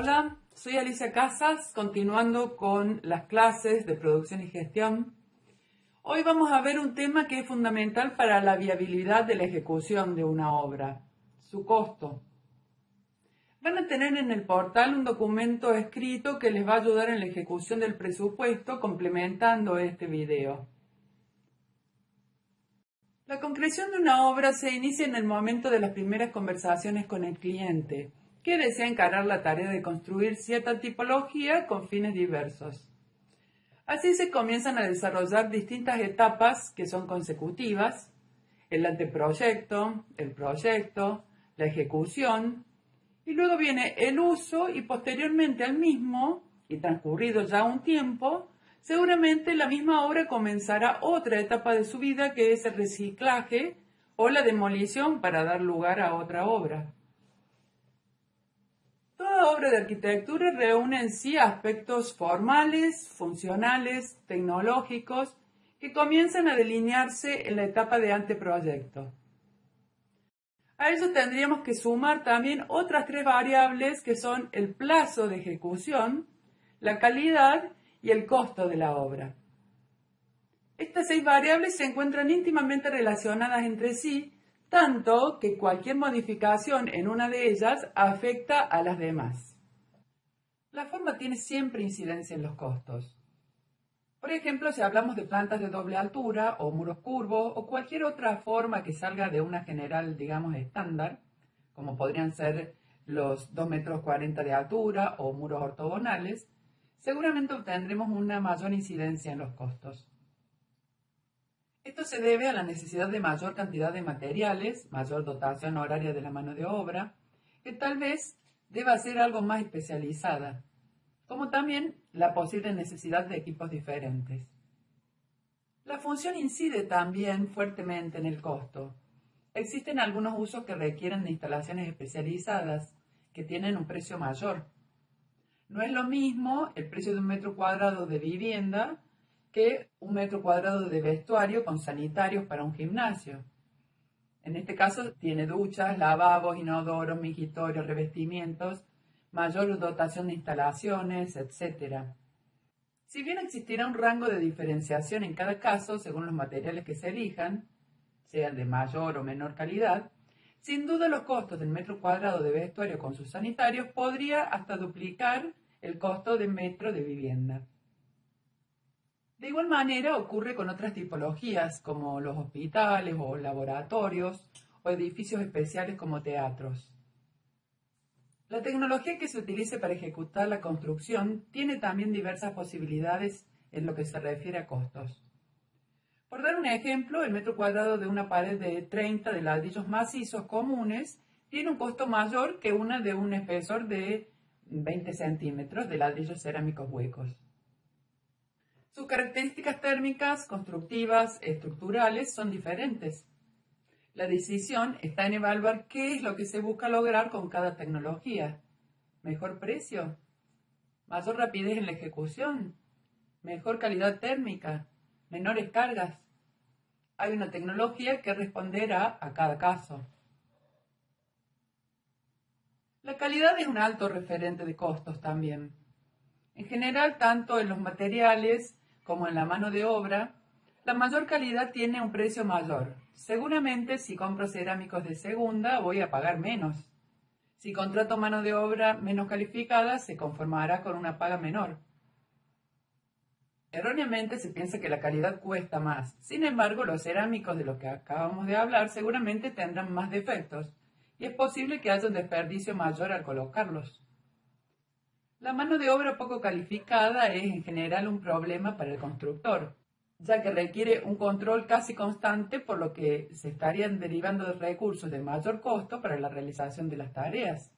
Hola, soy Alicia Casas, continuando con las clases de producción y gestión. Hoy vamos a ver un tema que es fundamental para la viabilidad de la ejecución de una obra, su costo. Van a tener en el portal un documento escrito que les va a ayudar en la ejecución del presupuesto complementando este video. La concreción de una obra se inicia en el momento de las primeras conversaciones con el cliente, que desea encarar la tarea de construir cierta tipología con fines diversos. Así se comienzan a desarrollar distintas etapas que son consecutivas: el anteproyecto, el proyecto, la ejecución, y luego viene el uso y posteriormente al mismo, y transcurrido ya un tiempo, seguramente la misma obra comenzará otra etapa de su vida, que es el reciclaje o la demolición para dar lugar a otra obra. Toda obra de arquitectura reúne en sí aspectos formales, funcionales, tecnológicos, que comienzan a delinearse en la etapa de anteproyecto. A eso tendríamos que sumar también otras tres variables que son el plazo de ejecución, la calidad y el costo de la obra. Estas 6 variables se encuentran íntimamente relacionadas entre sí, tanto que cualquier modificación en una de ellas afecta a las demás. La forma tiene siempre incidencia en los costos. Por ejemplo, si hablamos de plantas de doble altura o muros curvos o cualquier otra forma que salga de una general, digamos, estándar, como podrían ser los 2,40 m de altura o muros ortogonales, seguramente obtendremos una mayor incidencia en los costos. Esto se debe a la necesidad de mayor cantidad de materiales, mayor dotación horaria de la mano de obra, que tal vez deba ser algo más especializada, como también la posible necesidad de equipos diferentes. La función incide también fuertemente en el costo. Existen algunos usos que requieren de instalaciones especializadas, que tienen un precio mayor. No es lo mismo el precio de un metro cuadrado de vivienda que un metro cuadrado de vestuario con sanitarios para un gimnasio. En este caso tiene duchas, lavabos, inodoros, mijitorios, revestimientos, mayor dotación de instalaciones, etc. Si bien existirá un rango de diferenciación en cada caso según los materiales que se elijan, sean de mayor o menor calidad, sin duda los costos del metro cuadrado de vestuario con sus sanitarios podría hasta duplicar el costo de metro de vivienda. De igual manera ocurre con otras tipologías como los hospitales o laboratorios o edificios especiales como teatros. La tecnología que se utilice para ejecutar la construcción tiene también diversas posibilidades en lo que se refiere a costos. Por dar un ejemplo, el metro cuadrado de una pared de 30 de ladrillos macizos comunes tiene un costo mayor que una de un espesor de 20 centímetros de ladrillos cerámicos huecos. Sus características térmicas, constructivas, estructurales son diferentes. La decisión está en evaluar qué es lo que se busca lograr con cada tecnología. ¿Mejor precio? ¿Mayor rapidez en la ejecución? ¿Mejor calidad térmica? ¿Menores cargas? Hay una tecnología que responderá a cada caso. La calidad es un alto referente de costos también. En general, tanto en los materiales como en la mano de obra, la mayor calidad tiene un precio mayor. Seguramente si compro cerámicos de segunda voy a pagar menos. Si contrato mano de obra menos calificada, se conformará con una paga menor. Erróneamente se piensa que la calidad cuesta más. Sin embargo, los cerámicos de los que acabamos de hablar seguramente tendrán más defectos y es posible que haya un desperdicio mayor al colocarlos. La mano de obra poco calificada es en general un problema para el constructor, ya que requiere un control casi constante, por lo que se estarían derivando de recursos de mayor costo para la realización de las tareas.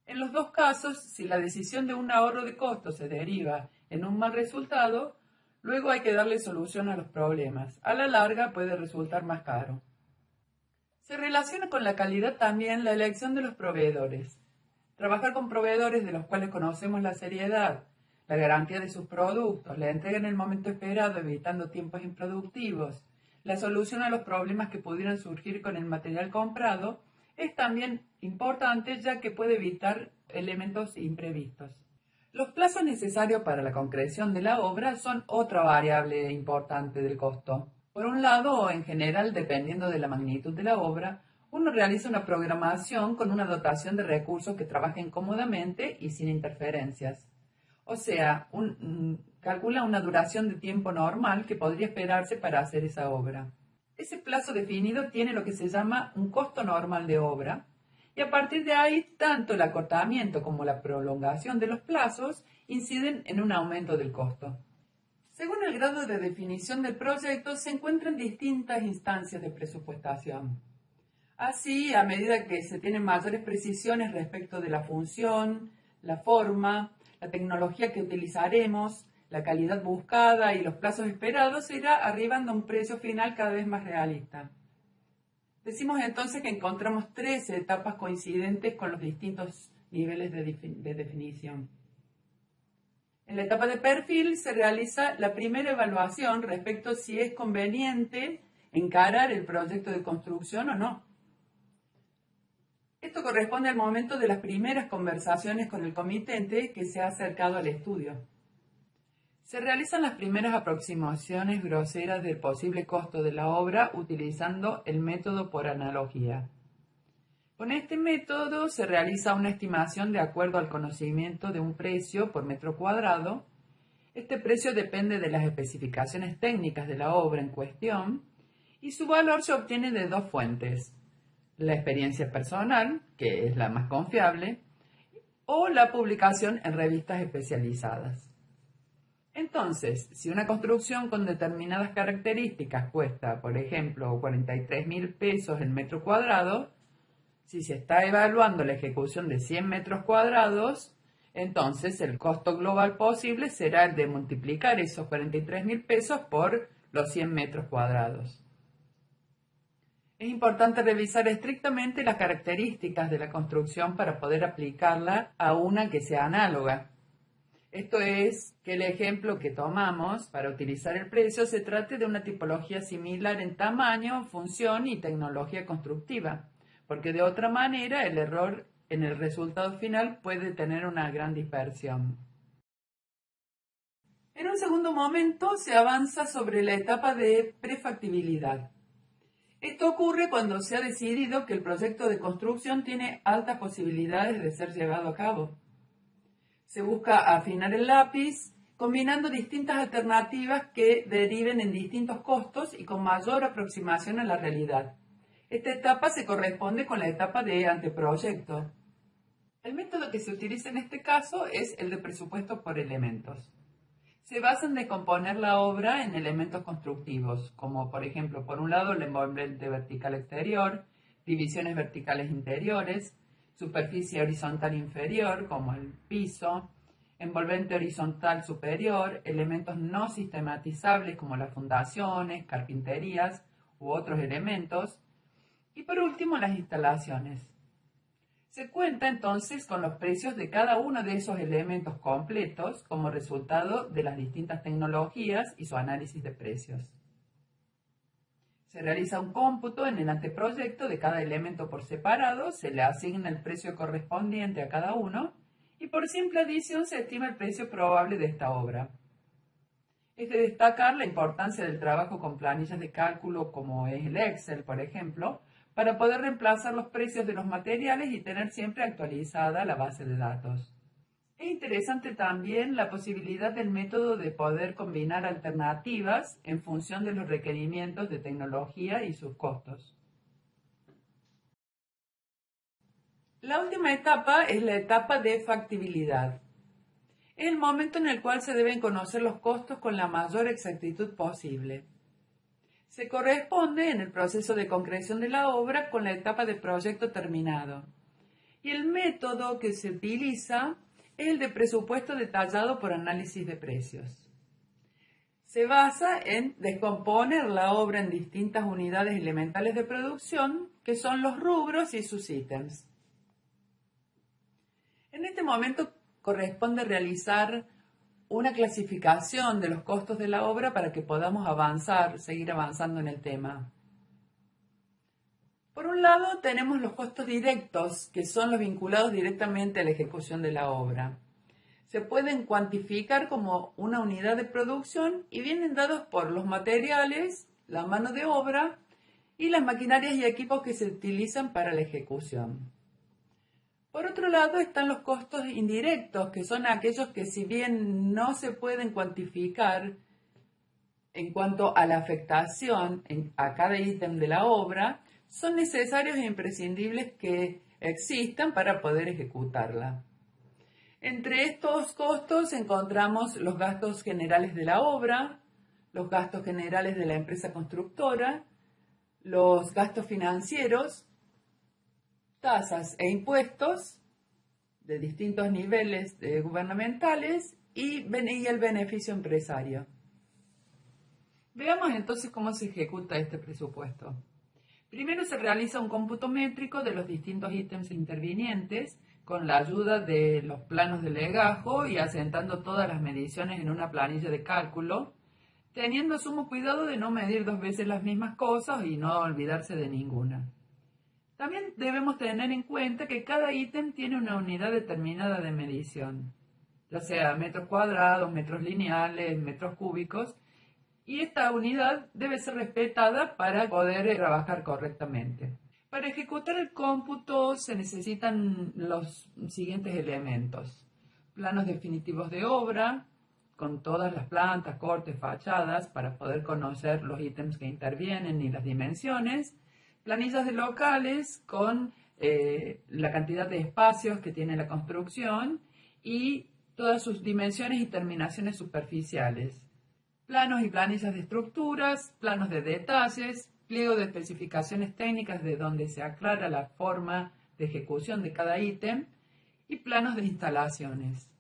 En los dos casos, si la decisión de un ahorro de costos se deriva en un mal resultado, luego hay que darle solución a los problemas. A la larga puede resultar más caro. Se relaciona con la calidad también la elección de los proveedores. Trabajar con proveedores de los cuales conocemos la seriedad, la garantía de sus productos, la entrega en el momento esperado evitando tiempos improductivos, la solución a los problemas que pudieran surgir con el material comprado, es también importante, ya que puede evitar elementos imprevistos. Los plazos necesarios para la concreción de la obra son otra variable importante del costo. Por un lado, en general, dependiendo de la magnitud de la obra, uno realiza una programación con una dotación de recursos que trabajen cómodamente y sin interferencias. O sea, calcula una duración de tiempo normal que podría esperarse para hacer esa obra. Ese plazo definido tiene lo que se llama un costo normal de obra, y a partir de ahí, tanto el acortamiento como la prolongación de los plazos inciden en un aumento del costo. Según el grado de definición del proyecto, se encuentran distintas instancias de presupuestación. Así, a medida que se tienen mayores precisiones respecto de la función, la forma, la tecnología que utilizaremos, la calidad buscada y los plazos esperados, se irá arribando a un precio final cada vez más realista. Decimos entonces que encontramos 3 etapas coincidentes con los distintos niveles de definición. En la etapa de perfil se realiza la primera evaluación respecto a si es conveniente encarar el proyecto de construcción o no. Esto corresponde al momento de las primeras conversaciones con el comitente que se ha acercado al estudio. Se realizan las primeras aproximaciones groseras del posible costo de la obra utilizando el método por analogía. Con este método se realiza una estimación de acuerdo al conocimiento de un precio por metro cuadrado. Este precio depende de las especificaciones técnicas de la obra en cuestión y su valor se obtiene de 2 fuentes: la experiencia personal, que es la más confiable, o la publicación en revistas especializadas. Entonces, si una construcción con determinadas características cuesta, por ejemplo, 43.000 pesos el metro cuadrado, si se está evaluando la ejecución de 100 metros cuadrados, entonces el costo global posible será el de multiplicar esos 43.000 pesos por los 100 metros cuadrados. Es importante revisar estrictamente las características de la construcción para poder aplicarla a una que sea análoga. Esto es, que el ejemplo que tomamos para utilizar el precio se trate de una tipología similar en tamaño, función y tecnología constructiva, porque de otra manera el error en el resultado final puede tener una gran dispersión. En un segundo momento se avanza sobre la etapa de prefactibilidad. Esto ocurre cuando se ha decidido que el proyecto de construcción tiene altas posibilidades de ser llevado a cabo. Se busca afinar el lápiz, combinando distintas alternativas que deriven en distintos costos y con mayor aproximación a la realidad. Esta etapa se corresponde con la etapa de anteproyecto. El método que se utiliza en este caso es el de presupuesto por elementos. Se basa en descomponer la obra en elementos constructivos, como por ejemplo, por un lado, el envolvente vertical exterior, divisiones verticales interiores, superficie horizontal inferior, como el piso, envolvente horizontal superior, elementos no sistematizables como las fundaciones, carpinterías u otros elementos, y por último las instalaciones. Se cuenta entonces con los precios de cada uno de esos elementos completos como resultado de las distintas tecnologías y su análisis de precios. Se realiza un cómputo en el anteproyecto de cada elemento por separado, se le asigna el precio correspondiente a cada uno y por simple adición se estima el precio probable de esta obra. Es de destacar la importancia del trabajo con planillas de cálculo como es el Excel, por ejemplo, para poder reemplazar los precios de los materiales y tener siempre actualizada la base de datos. Es interesante también la posibilidad del método de poder combinar alternativas en función de los requerimientos de tecnología y sus costos. La última etapa es la etapa de factibilidad. Es el momento en el cual se deben conocer los costos con la mayor exactitud posible. Se corresponde en el proceso de concreción de la obra con la etapa de proyecto terminado. Y el método que se utiliza es el de presupuesto detallado por análisis de precios. Se basa en descomponer la obra en distintas unidades elementales de producción, que son los rubros y sus ítems. En este momento corresponde realizar una clasificación de los costos de la obra para que podamos seguir avanzando en el tema. Por un un lado tenemos los costos directos, que son los vinculados directamente a la ejecución de la obra. Se pueden cuantificar como una unidad de producción y vienen dados por los materiales, la mano de obra y las maquinarias y equipos que se utilizan para la ejecución. Por otro lado están los costos indirectos, que son aquellos que si bien no se pueden cuantificar en cuanto a la afectación a cada ítem de la obra, son necesarios e imprescindibles que existan para poder ejecutarla. Entre estos costos encontramos los gastos generales de la obra, los gastos generales de la empresa constructora, los gastos financieros, tasas e impuestos de distintos niveles gubernamentales y el beneficio empresario. Veamos entonces cómo se ejecuta este presupuesto. Primero se realiza un cómputo métrico de los distintos ítems intervinientes con la ayuda de los planos de legajo y asentando todas las mediciones en una planilla de cálculo, teniendo sumo cuidado de no medir dos veces las mismas cosas y no olvidarse de ninguna. También debemos tener en cuenta que cada ítem tiene una unidad determinada de medición, ya sea metros cuadrados, metros lineales, metros cúbicos, y esta unidad debe ser respetada para poder trabajar correctamente. Para ejecutar el cómputo se necesitan los siguientes elementos: planos definitivos de obra, con todas las plantas, cortes, fachadas, para poder conocer los ítems que intervienen y las dimensiones, planillas de locales con la cantidad de espacios que tiene la construcción y todas sus dimensiones y terminaciones superficiales, planos y planillas de estructuras, planos de detalles, pliego de especificaciones técnicas de donde se aclara la forma de ejecución de cada ítem y planos de instalaciones.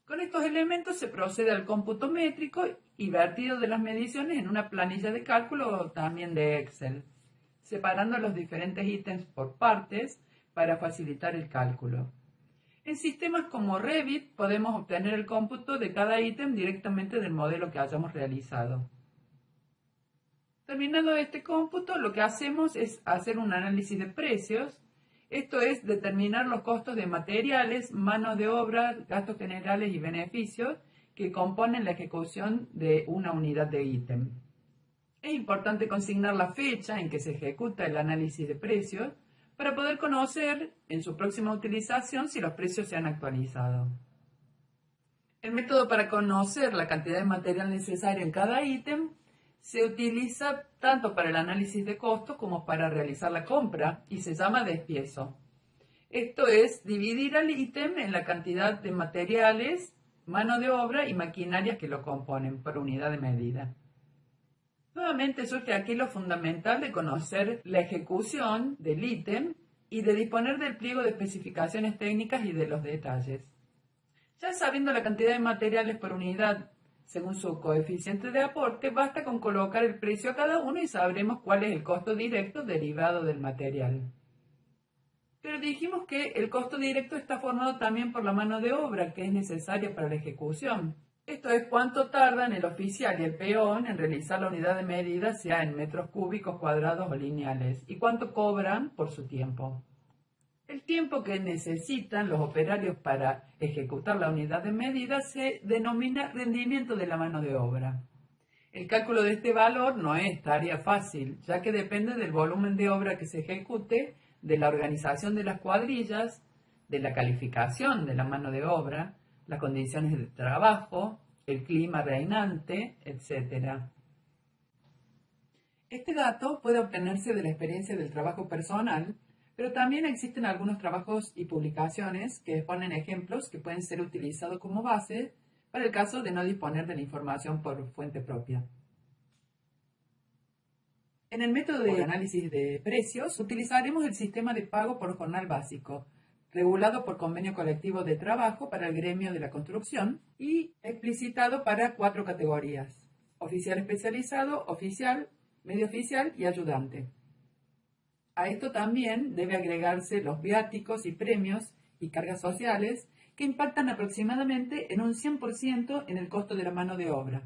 Con estos elementos se procede al cómputo métrico y vertido de las mediciones en una planilla de cálculo o también de Excel, separando los diferentes ítems por partes para facilitar el cálculo. En sistemas como Revit podemos obtener el cómputo de cada ítem directamente del modelo que hayamos realizado. Terminado este cómputo, lo que hacemos es hacer un análisis de precios. Esto es determinar los costos de materiales, mano de obra, gastos generales y beneficios que componen la ejecución de una unidad de ítem. Es importante consignar la fecha en que se ejecuta el análisis de precios para poder conocer en su próxima utilización si los precios se han actualizado. El método para conocer la cantidad de material necesario en cada ítem se utiliza tanto para el análisis de costos como para realizar la compra y se llama despiezo. Esto es dividir al ítem en la cantidad de materiales, mano de obra y maquinarias que lo componen por unidad de medida. Nuevamente surge aquí lo fundamental de conocer la ejecución del ítem y de disponer del pliego de especificaciones técnicas y de los detalles. Ya sabiendo la cantidad de materiales por unidad según su coeficiente de aporte, basta con colocar el precio a cada uno y sabremos cuál es el costo directo derivado del material. Pero dijimos que el costo directo está formado también por la mano de obra que es necesaria para la ejecución. Esto es cuánto tardan el oficial y el peón en realizar la unidad de medida, sea en metros cúbicos, cuadrados o lineales, y cuánto cobran por su tiempo. El tiempo que necesitan los operarios para ejecutar la unidad de medida se denomina rendimiento de la mano de obra. El cálculo de este valor no es tarea fácil, ya que depende del volumen de obra que se ejecute, de la organización de las cuadrillas, de la calificación de la mano de obra, las condiciones de trabajo, el clima reinante, etc. Este dato puede obtenerse de la experiencia del trabajo personal, pero también existen algunos trabajos y publicaciones que exponen ejemplos que pueden ser utilizados como base para el caso de no disponer de la información por fuente propia. En el método de análisis de precios utilizaremos el sistema de pago por jornal básico, regulado por convenio colectivo de trabajo para el gremio de la construcción y explicitado para 4 categorías: oficial especializado, oficial, medio oficial y ayudante. A esto también debe agregarse los viáticos y premios y cargas sociales que impactan aproximadamente en un 100% en el costo de la mano de obra.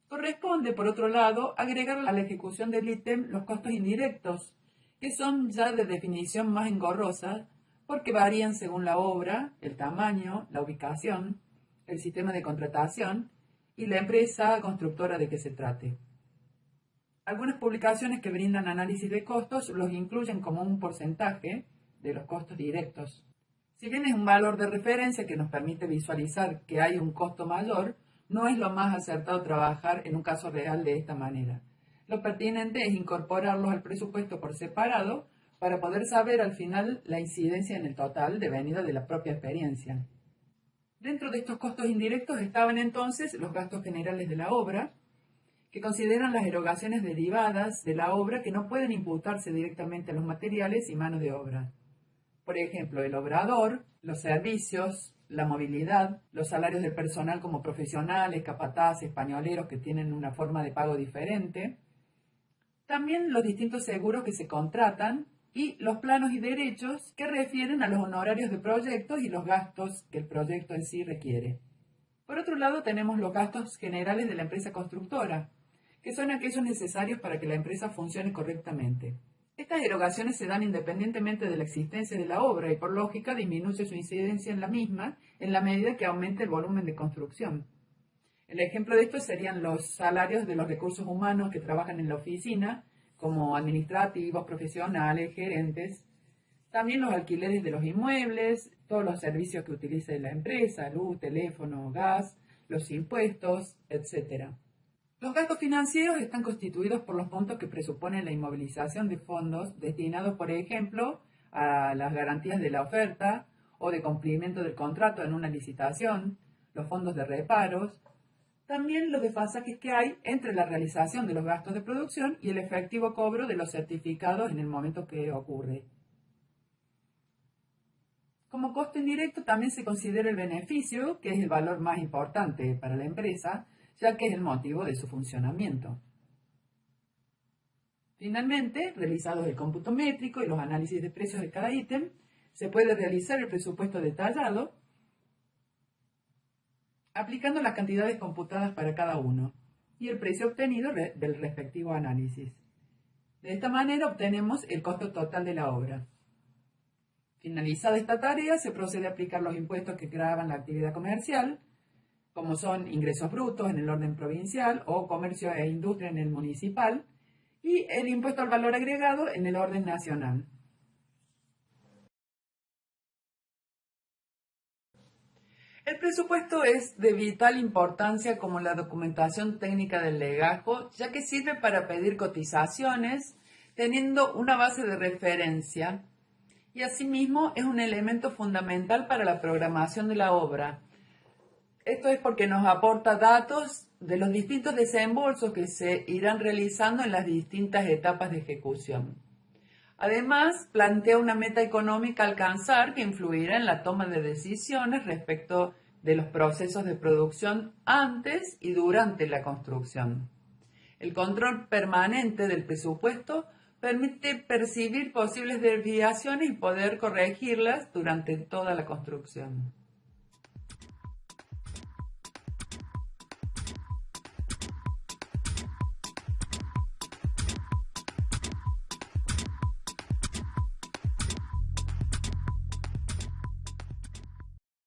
Corresponde, por otro lado, agregar a la ejecución del ítem los costos indirectos, que son ya de definición más engorrosa porque varían según la obra, el tamaño, la ubicación, el sistema de contratación y la empresa constructora de que se trate. Algunas publicaciones que brindan análisis de costos los incluyen como un porcentaje de los costos directos. Si bien es un valor de referencia que nos permite visualizar que hay un costo mayor, no es lo más acertado trabajar en un caso real de esta manera. Lo pertinente es incorporarlos al presupuesto por separado para poder saber al final la incidencia en el total devenida de la propia experiencia. Dentro de estos costos indirectos estaban entonces los gastos generales de la obra, que consideran las erogaciones derivadas de la obra que no pueden imputarse directamente a los materiales y manos de obra. Por ejemplo, el obrador, los servicios, la movilidad, los salarios del personal como profesionales, capataces, pañoleros que tienen una forma de pago diferente, también los distintos seguros que se contratan y los planos y derechos que refieren a los honorarios de proyectos y los gastos que el proyecto en sí requiere. Por otro lado, tenemos los gastos generales de la empresa constructora, que son aquellos necesarios para que la empresa funcione correctamente. Estas erogaciones se dan independientemente de la existencia de la obra y por lógica disminuye su incidencia en la misma en la medida que aumente el volumen de construcción. El ejemplo de esto serían los salarios de los recursos humanos que trabajan en la oficina, como administrativos, profesionales, gerentes, también los alquileres de los inmuebles, todos los servicios que utilice la empresa, luz, teléfono, gas, los impuestos, etc. Los gastos financieros están constituidos por los montos que presuponen la inmovilización de fondos destinados, por ejemplo, a las garantías de la oferta o de cumplimiento del contrato en una licitación, los fondos de reparos, también los desfasajes que hay entre la realización de los gastos de producción y el efectivo cobro de los certificados en el momento que ocurre. Como costo indirecto también se considera el beneficio, que es el valor más importante para la empresa, ya que es el motivo de su funcionamiento. Finalmente, realizados el cómputo métrico y los análisis de precios de cada ítem, se puede realizar el presupuesto detallado aplicando las cantidades computadas para cada uno y el precio obtenido del respectivo análisis. De esta manera obtenemos el costo total de la obra. Finalizada esta tarea, se procede a aplicar los impuestos que gravan la actividad comercial, como son ingresos brutos en el orden provincial o comercio e industria en el municipal, y el impuesto al valor agregado en el orden nacional. El presupuesto es de vital importancia como la documentación técnica del legajo, ya que sirve para pedir cotizaciones, teniendo una base de referencia, y asimismo es un elemento fundamental para la programación de la obra. Esto es porque nos aporta datos de los distintos desembolsos que se irán realizando en las distintas etapas de ejecución. Además, plantea una meta económica a alcanzar que influirá en la toma de decisiones respecto de los procesos de producción antes y durante la construcción. El control permanente del presupuesto permite percibir posibles desviaciones y poder corregirlas durante toda la construcción.